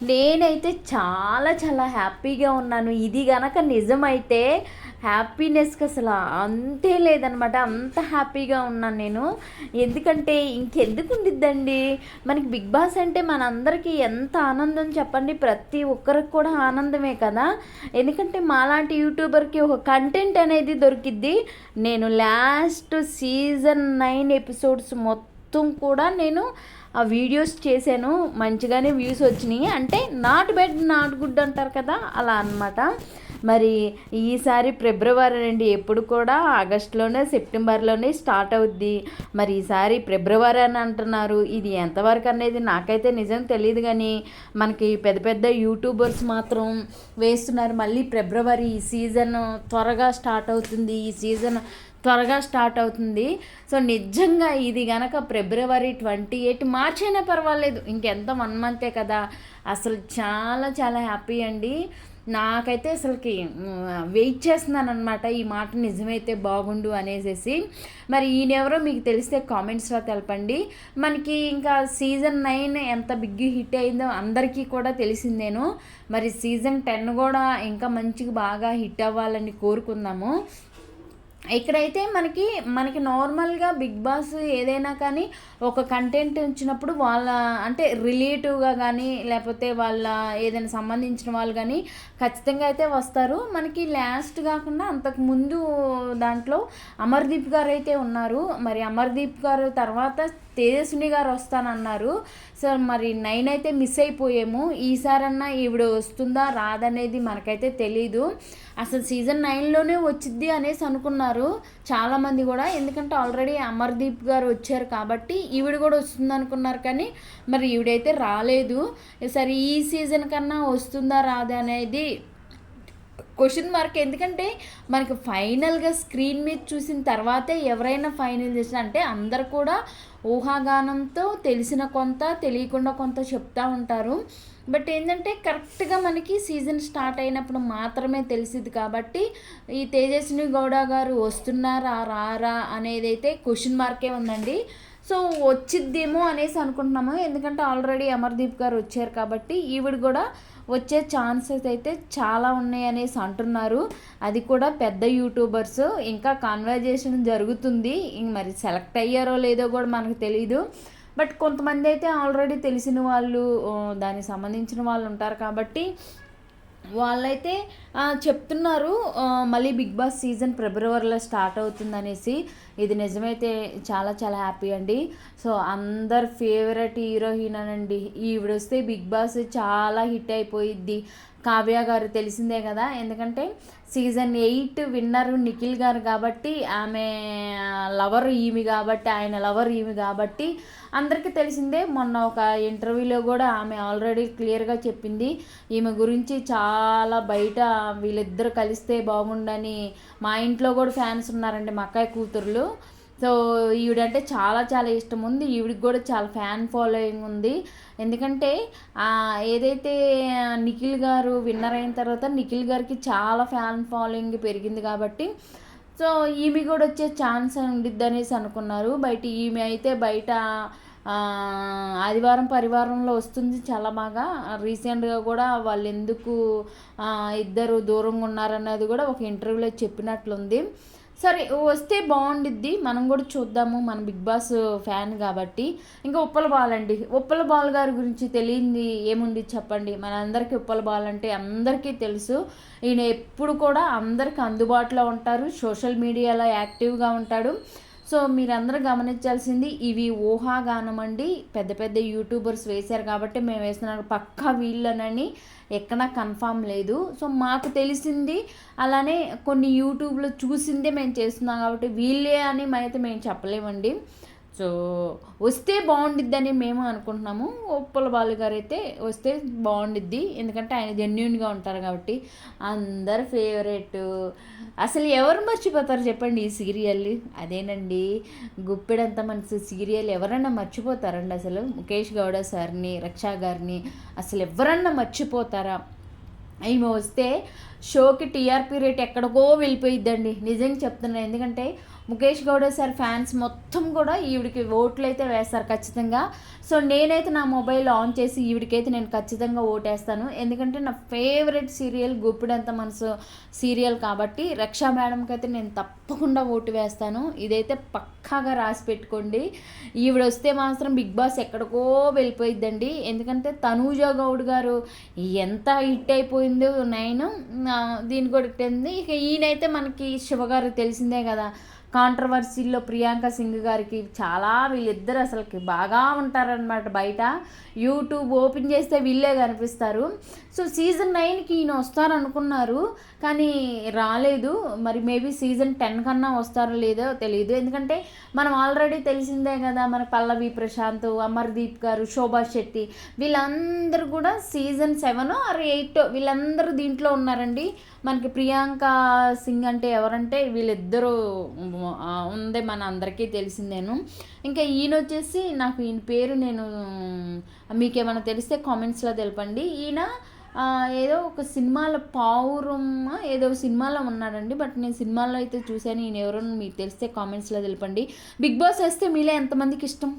నేనైతే చాలా చాలా హ్యాపీగా ఉన్నాను. ఇది గనక నిజమైతే హ్యాపీనెస్‌కి అసల అంతే లేదనమాట. అంత హ్యాపీగా ఉన్నాను నేను. ఎందుకంటే ఇంకెందుకు ఉండిద్దండి. మనకి 'బిగ్ బాస్' అంటే మనందరికీ ఎంత ఆనందం చెప్పండి. ప్రతి ఒక్కరికి కూడా ఆనందమే కదా! ఎందుకంటే మాలాంటి యూట్యూబర్‌కి ఒక కంటెంట్ అనేది దొరికిద్ది. నేను లాస్ట్ సీజన్ 9 ఎపిసోడ్స్ మొత్తం కూడా నేను ఆ వీడియోస్ చేశాను. మంచిగానే వ్యూస్ వచ్చినాయి. అంటే నాట్ బ్యాడ్ నాట్ గుడ్ అంటారు కదా! అలా అనమాట. మరి ఈసారి ఫిబ్రవరి అండి. ఎప్పుడు కూడా ఆగస్టులోనే సెప్టెంబర్‌లోనే స్టార్ట్ అవుద్ది. మరి ఈసారి ఫిబ్రవరి అని అంటున్నారు. ఇది ఎంతవరకు అనేది నాకైతే నిజం తెలీదు గానీ, మనకి పెద్ద పెద్ద యూట్యూబర్స్ మాత్రం వేస్తున్నారు. మళ్ళీ ఫిబ్రవరి ఈ సీజన్ త్వరగా స్టార్ట్ అవుతుంది. ఈ సీజన్ త్వరగా స్టార్ట్ అవుతుంది. సో నిజంగా ఇది గనక ఫిబ్రవరి 28 మార్చ్ అయినా పర్వాలేదు. ఇంకెంత 1 మంతే కదా! అసలు చాలా చాలా హ్యాపీ అండి. నాకైతే అసలుకి వెయిట్ చేస్తున్నానన్నమాట. ఈ మాట నిజమైతే బాగుండు అనేసేసి. మరి ఈయనెవరో మీకు తెలిస్తే కామెంట్స్లో తెలపండి. మనకి ఇంకా సీజన్ 9 ఎంత బిగ్ హిట్ అయిందో అందరికీ కూడా తెలిసిందేను. మరి సీజన్ 10 కూడా ఇంకా మంచిగా బాగా హిట్ అవ్వాలని కోరుకుందాము. ఇక్కడైతే మనకి నార్మల్గా 'బిగ్ బాస్' ఏదైనా కానీ ఒక కంటెంట్ వచ్చినప్పుడు వాళ్ళ అంటే రిలేటివ్గా కానీ లేకపోతే వాళ్ళ ఏదైనా సంబంధించిన వాళ్ళు కానీ ఖచ్చితంగా అయితే వస్తారు. మనకి లాస్ట్ కాకుండా అంతకుముందు దాంట్లో అమర్దీప్ గారు అయితే ఉన్నారు. మరి అమర్దీప్ గారు తర్వాత తేజస్విని గారు వస్తానన్నారు. సో మరి 9 అయితే మిస్ అయిపోయాము. ఈసారన్నా ఈవిడ వస్తుందా రాదనేది మనకైతే తెలీదు. అసలు సీజన్ 9లోనే వచ్చిద్ది అనేసి అనుకున్నారు చాలామంది కూడా. ఎందుకంటే ఆల్రెడీ అమర్దీప్ గారు వచ్చారు కాబట్టి ఈవిడ కూడా వస్తుంది అనుకున్నారు. కానీ మరి ఈవిడైతే రాలేదు. సరే ఈ సీజన్ కన్నా వస్తుందా రాదా అనేది క్వశ్చన్ మార్క్. ఎందుకంటే మనకి ఫైనల్గా స్క్రీన్ మీద చూసిన తర్వాతే ఎవరైనా ఫైనల్ చేసిన అంటే అందరు కూడా ఊహాగానంతో తెలిసిన కొంత తెలియకుండా కొంత చెప్తూ ఉంటారు. బట్ ఏంటంటే కరెక్ట్గా మనకి సీజన్ స్టార్ట్ అయినప్పుడు మాత్రమే తెలిసింది. కాబట్టి ఈ తేజస్విని గౌడ గారు వస్తున్నారా రారా అనేది అయితే క్వశ్చన్ మార్కే ఉందండి. సో వచ్చిద్దేమో అనేసి అనుకుంటున్నాము. ఎందుకంటే ఆల్రెడీ అమర్దీప్ గారు వచ్చారు కాబట్టి ఈవిడ కూడా వచ్చే ఛాన్సెస్ అయితే చాలా ఉన్నాయి అనేసి అంటున్నారు. అది కూడా పెద్ద యూట్యూబర్స్. ఇంకా కాన్వర్జేషన్ జరుగుతుంది. మరి సెలెక్ట్ అయ్యారో లేదో కూడా మనకు తెలీదు. బట్ కొంతమంది అయితే ఆల్రెడీ తెలిసిన వాళ్ళు దానికి సంబంధించిన వాళ్ళు ఉంటారు కాబట్టి వాళ్ళైతే చెప్తున్నారు మళ్ళీ 'బిగ్ బాస్' సీజన్ ఫిబ్రవరిలో స్టార్ట్ అవుతుందనేసి. ఇది నిజమైతే చాలా చాలా హ్యాపీ అండి. సో అందరు ఫేవరెట్ హీరోయిన్ ఈవిడ వస్తే 'బిగ్ బాస్' చాలా హిట్ అయిపోయిద్ది. కావ్య గారు తెలిసిందే కదా. ఎందుకంటే సీజన్ 8 విన్నర్ నిఖిల్ గారు కాబట్టి ఆమె లవర్ ఈమె కాబట్టి ఆయన లవర్ ఈమె కాబట్టి అందరికీ తెలిసిందే. మొన్న ఒక ఇంటర్వ్యూలో కూడా ఆమె ఆల్రెడీ క్లియర్గా చెప్పింది ఈమె గురించి. చాలా బయట వీళ్ళిద్దరు కలిస్తే బాగుండని మా ఇంట్లో కూడా ఫ్యాన్స్ ఉన్నారండి, మా అక్కయ్య కూతుర్లు. సో ఈవిడంటే చాలా చాలా ఇష్టం ఉంది. ఈవిడికి కూడా చాలా ఫ్యాన్ ఫాలోయింగ్ ఉంది. ఎందుకంటే ఏదైతే నిఖిల్ గారు విన్నర్ అయిన తర్వాత నిఖిల్ గారికి చాలా ఫ్యాన్ ఫాలోయింగ్ పెరిగింది కాబట్టి సో ఈమె కూడా వచ్చే ఛాన్స్ ఉండిద్ది అనేసి అనుకున్నారు. ఈమె అయితే బయట ఆదివారం పరివారంలో వస్తుంది చాలా బాగా. రీసెంట్గా కూడా వాళ్ళు ఎందుకు ఇద్దరు దూరంగా ఉన్నారన్నది కూడా ఒక ఇంటర్వ్యూలో చెప్పినట్లుంది. సరే వస్తే బాగుండిద్ది. మనం కూడా చూద్దాము. మన 'బిగ్ బాస్' ఫ్యాన్ కాబట్టి. ఇంకా ఉప్పల బాల్ అండి. ఉప్పల బాల్ గారి గురించి తెలియంది ఏముంది చెప్పండి. మనందరికీ ఉప్పల బాల్ అంటే అందరికీ తెలుసు. ఈయన ఎప్పుడు కూడా అందరికి అందుబాటులో ఉంటారు. సోషల్ మీడియాలో యాక్టివ్గా ఉంటాడు. సో మీరందరూ గమనించాల్సింది ఇవి ఊహాగానం అండి. పెద్ద పెద్ద యూట్యూబర్స్ వేశారు కాబట్టి మేము వేస్తున్నాం. పక్కా వీళ్ళనని ఎక్కడా కన్ఫామ్ లేదు. సో మాకు తెలిసింది అలానే కొన్ని యూట్యూబ్లో చూసిందే మేము చేస్తున్నాం కాబట్టి వీళ్ళే అని అయితే మేము చెప్పలేమండి. సో వస్తే బాగుండిద్దని మేము అనుకుంటున్నాము. ఉప్పల బాలు గారు అయితే వస్తే బాగుండిద్ది. ఎందుకంటే ఆయన జెన్యున్గా ఉంటారు కాబట్టి. అందరు ఫేవరెట్. అసలు ఎవరు మర్చిపోతారు చెప్పండి ఈ సీరియల్ని? అదేనండి గుప్పెడంత మనసు సీరియల్ ఎవరన్నా మర్చిపోతారండి అసలు? ముఖేష్ గౌడ సార్ని, రక్షా గారిని అసలు ఎవరన్నా మర్చిపోతారా? ఈమె వస్తే షోకి టీఆర్పీ రేట్ ఎక్కడికో వెళ్ళిపోయిద్దండి. నిజంగా చెప్తున్నాను. ఎందుకంటే ముఖేష్ గౌడ సార్ ఫ్యాన్స్ మొత్తం కూడా ఈవిడికి ఓట్లు అయితే వేస్తారు ఖచ్చితంగా. సో నేనైతే నా మొబైల్ ఆన్ చేసి ఈవిడికైతే నేను ఖచ్చితంగా ఓటేస్తాను. ఎందుకంటే నా ఫేవరెట్ సీరియల్ గుప్పిడంత మనసు సీరియల్ కాబట్టి రక్షా మేడంకి అయితే నేను తప్పకుండా ఓటు వేస్తాను. ఇదైతే పక్కాగా రాసి పెట్టుకోండి. ఈవిడ వస్తే మాత్రం బిగ్ బాస్ ఎక్కడికో వెళ్ళిపోయిద్దండి. ఎందుకంటే తనూజా గౌడ్ గారు ఎంత హిట్ అయిపోయిందో దీని కూడా ఇక ఈయనైతే మనకి శివగారు తెలిసిందే కదా, కాంట్రవర్సీల్లో ప్రియాంక సింగ్ గారికి చాలా వీళ్ళిద్దరు అసలుకి బాగా ఉంటారనమాట. బయట యూట్యూబ్ ఓపెన్ చేస్తే వీళ్ళే కనిపిస్తారు. సో సీజన్ 9కి ఈయన వస్తారనుకున్నారు కానీ రాలేదు. మరి మేబీ సీజన్ 10 కన్నా వస్తారో లేదో తెలియదు. ఎందుకంటే మనం ఆల్రెడీ తెలిసిందే కదా, మన పల్లవి ప్రశాంత్, అమర్దీప్ గారు, శోభా శెట్టి వీళ్ళందరూ కూడా సీజన్ 7 ఆర్ 8 వీళ్ళందరూ దీంట్లో ఉన్నారండి. మనకి ప్రియాంక సింగ్ అంటే ఎవరంటే వీళ్ళిద్దరూ ఉందే మన అందరికీ తెలిసిందేను. ఇంకా ఈయన వచ్చేసి నాకు ఈయన పేరు నేను మీకేమైనా తెలిస్తే కామెంట్స్లో తెలపండి. ఈయన ఏదో ఒక సినిమాలో పావురం ఏదో సినిమాలో ఉన్నాడండి, బట్ నేను సినిమాలో అయితే చూశాను. ఈయన ఎవరో మీకు తెలిస్తే కామెంట్స్లో తెలపండి. బిగ్ బాస్ వేస్తే మీలో ఎంతమందికి ఇష్టం?